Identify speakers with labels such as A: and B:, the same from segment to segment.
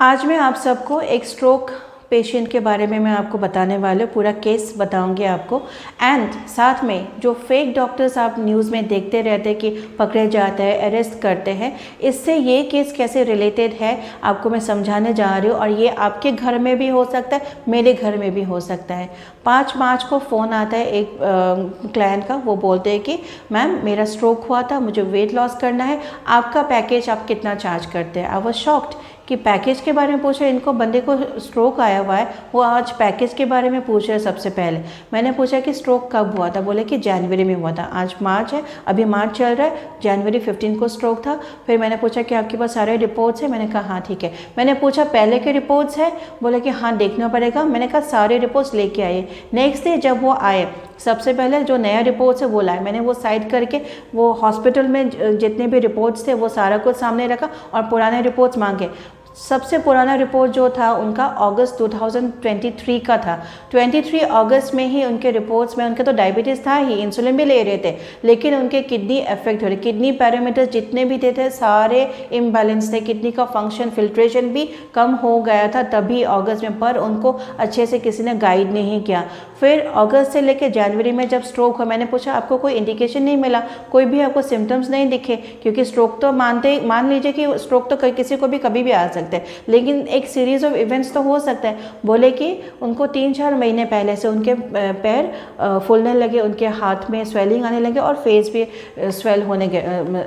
A: आज मैं आप सबको एक स्ट्रोक पेशेंट के बारे में मैं आपको बताने वाले हूँ, पूरा केस बताऊंगी आपको। एंड साथ में जो फेक डॉक्टर्स आप न्यूज़ में देखते रहते हैं कि पकड़े जाते हैं, अरेस्ट करते हैं, इससे ये केस कैसे रिलेटेड है आपको मैं समझाने जा रही हूँ। और ये आपके घर में भी हो सकता है, मेरे घर में भी हो सकता है। 5 मार्च को फ़ोन आता है एक क्लाइंट का। वो बोलते हैं कि मैम मेरा स्ट्रोक हुआ था, मुझे वेट लॉस करना है, आपका पैकेज आप कितना चार्ज करते हैं। आई वाज शॉक्ड कि पैकेज के बारे में पूछा। इनको बंदे को स्ट्रोक आया हुआ है, वो आज पैकेज के बारे में पूछ रहे हैं। सबसे पहले मैंने पूछा कि स्ट्रोक कब हुआ था, बोले कि जनवरी में हुआ था। आज मार्च है, अभी मार्च चल रहा है, जनवरी 15 को स्ट्रोक था। फिर मैंने पूछा कि आपके पास सारे रिपोर्ट्स हैं, मैंने कहा हाँ ठीक है। मैंने पूछा पहले के रिपोर्ट्स है, बोले कि हाँ देखना पड़ेगा। मैंने कहा सारे रिपोर्ट्स लेके आइए। नेक्स्ट डे जब वो आए, सबसे पहले जो नया रिपोर्ट्स है वो लाए। मैंने वो साइड करके वो हॉस्पिटल में जितने भी रिपोर्ट्स थे वो सारा कुछ सामने रखा और पुराने रिपोर्ट्स मांगे। सबसे पुराना रिपोर्ट जो था उनका अगस्त 2023 का था। 23 अगस्त में ही उनके रिपोर्ट्स में, उनके तो डायबिटीज़ था ही, इंसुलिन भी ले रहे थे, लेकिन उनके किडनी अफेक्ट हो रहे, किडनी पैरामीटर्स जितने भी थे सारे इम्बैलेंस थे, किडनी का फंक्शन, फिल्ट्रेशन भी कम हो गया था तभी अगस्त में, पर उनको अच्छे से किसी ने गाइड नहीं किया। फिर अगस्त से लेकर जनवरी में जब स्ट्रोक हुआ, मैंने पूछा आपको कोई इंडिकेशन नहीं मिला, कोई भी आपको सिम्टम्स नहीं दिखे, क्योंकि स्ट्रोक तो मान लीजिए कि स्ट्रोक तो किसी को भी कभी भी आ सकता है, लेकिन एक सीरीज ऑफ इवेंट्स तो हो सकता है। बोले कि उनको 3-4 महीने पहले से उनके पैर फूलने लगे, उनके हाथ में स्वेलिंग आने लगे और फेस भी स्वेल होने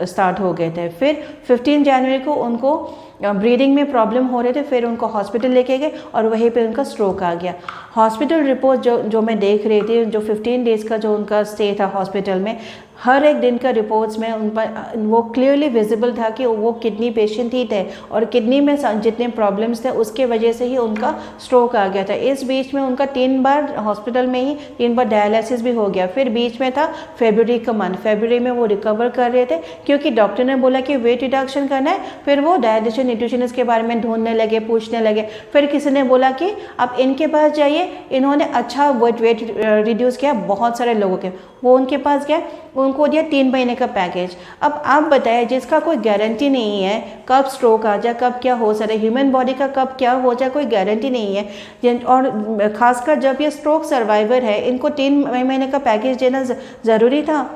A: स्टार्ट हो गए थे। फिर 15 जनवरी को उनको ब्रीदिंग में प्रॉब्लम हो रहे थे, फिर उनको हॉस्पिटल लेके गए और वहीं पे उनका स्ट्रोक आ गया। हॉस्पिटल रिपोर्ट जो मैं देख रही थी, जो 15 डेज़ का जो उनका स्टे था हॉस्पिटल में, हर एक दिन का रिपोर्ट्स में उन पर वो क्लियरली विजिबल था कि वो किडनी पेशेंट ही थे और किडनी में जितने प्रॉब्लम्स थे उसके वजह से ही उनका स्ट्रोक आ गया था। इस बीच में उनका 3 बार हॉस्पिटल में ही 3 बार डायलिसिस भी हो गया। फिर बीच में था फरवरी का मंथ, फरवरी में वो रिकवर कर रहे थे क्योंकि डॉक्टर ने बोला कि वेट रिडक्शन करना है। फिर वो डायटिशियन न्यूट्रिशनिस्ट के बारे में ढूंढने लगे, पूछने लगे। फिर किसी ने बोला कि आप इनके पास जाइए, इन्होंने अच्छा वेट रिड्यूस किया बहुत सारे लोगों के। वो उनके पास गया, उनको दिया 3 महीने का पैकेज। अब आप बताएं, जिसका कोई गारंटी नहीं है कब स्ट्रोक आ जाए, कब क्या हो सकता है, ह्यूमन बॉडी का कब क्या हो जाए, कोई गारंटी नहीं है। और खासकर जब ये स्ट्रोक सर्वाइवर है, इनको 3 महीने का पैकेज देना ज़रूरी था।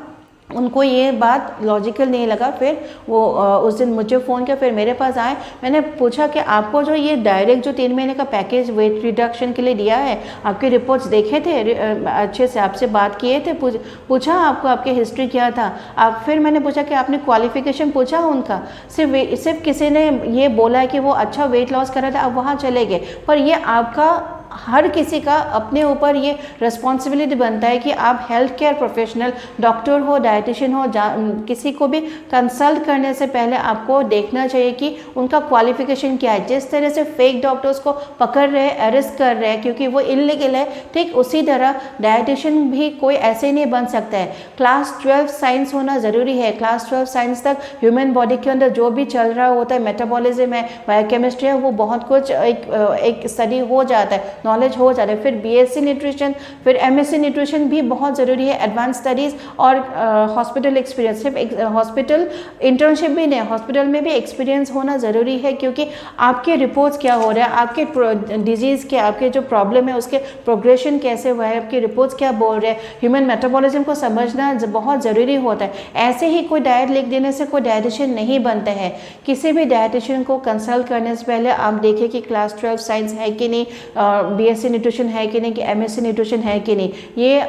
A: उनको ये बात लॉजिकल नहीं लगा। फिर वो उस दिन मुझे फ़ोन किया, फिर मेरे पास आए। मैंने पूछा कि आपको जो ये डायरेक्ट जो 3 महीने का पैकेज वेट रिडक्शन के लिए दिया है, आपके रिपोर्ट्स देखे थे, अच्छे से आपसे बात किए थे, पूछा आपको आपकी हिस्ट्री क्या था। फिर मैंने पूछा कि आपने क्वालिफिकेशन पूछा उनका। सिर्फ किसी ने ये बोला है कि वो अच्छा वेट लॉस कर रहा था, आप वहाँ चले गए। पर ये आपका, हर किसी का अपने ऊपर ये रिस्पॉन्सिबिलिटी बनता है कि आप हेल्थ केयर प्रोफेशनल, डॉक्टर हो, डाइटिशियन हो, किसी को भी कंसल्ट करने से पहले आपको देखना चाहिए कि उनका क्वालिफिकेशन क्या है। जिस तरह से फेक डॉक्टर्स को पकड़ रहे हैं, अरेस्ट कर रहे हैं क्योंकि वो इलीगल है, ठीक उसी तरह डाइटिशियन भी कोई ऐसे नहीं बन सकता है। क्लास 12 साइंस होना ज़रूरी है। क्लास 12 साइंस तक ह्यूमन बॉडी के अंदर जो भी चल रहा होता है, मेटाबॉलिज्म है, बायोकेमिस्ट्री है, वो बहुत कुछ एक स्टडी हो जाता है, नॉलेज हो जाता है। फिर बीएससी न्यूट्रिशन, फिर एमएससी न्यूट्रिशन भी बहुत ज़रूरी है। एडवांस स्टडीज़ और हॉस्पिटल एक्सपीरियंस, सिर्फ हॉस्पिटल इंटर्नशिप भी नहीं, हॉस्पिटल में भी एक्सपीरियंस होना ज़रूरी है, क्योंकि आपके रिपोर्ट्स क्या हो रहा है, आपके डिजीज़ के, आपके जो प्रॉब्लम है उसके प्रोग्रेशन कैसे हुआ है, आपके रिपोर्ट्स क्या बोल रहे हैं, ह्यूमन मेटाबॉलिज्म को समझना बहुत ज़रूरी होता है। ऐसे ही कोई डाइट लिख देने से कोई डाइटिशियन नहीं बनता है। किसी भी डाइटिशियन को कंसल्ट करने से पहले आप देखिए कि क्लास 12 साइंस है कि नहीं, बीएससी न्यूट्रिशन है कि नहीं, कि एमएससी न्यूट्रिशन है कि नहीं। ये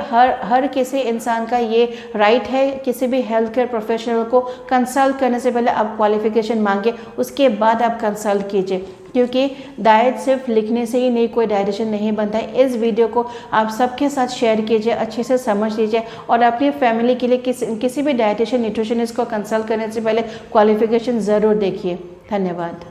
A: हर किसी इंसान का ये राइट है। किसी भी हेल्थ केयर प्रोफेशनल को कंसल्ट करने से पहले आप क्वालिफिकेशन मांगे, उसके बाद आप कंसल्ट कीजिए, क्योंकि डाइट सिर्फ लिखने से ही नहीं, कोई डाइटिशियन नहीं बनता है। इस वीडियो को आप सबके साथ शेयर कीजिए, अच्छे से समझ लीजिए और अपनी फैमिली के लिए किसी भी डाइटिशियन न्यूट्रिशनिस्ट को कंसल्ट करने से पहले क्वालिफिकेशन ज़रूर देखिए। धन्यवाद।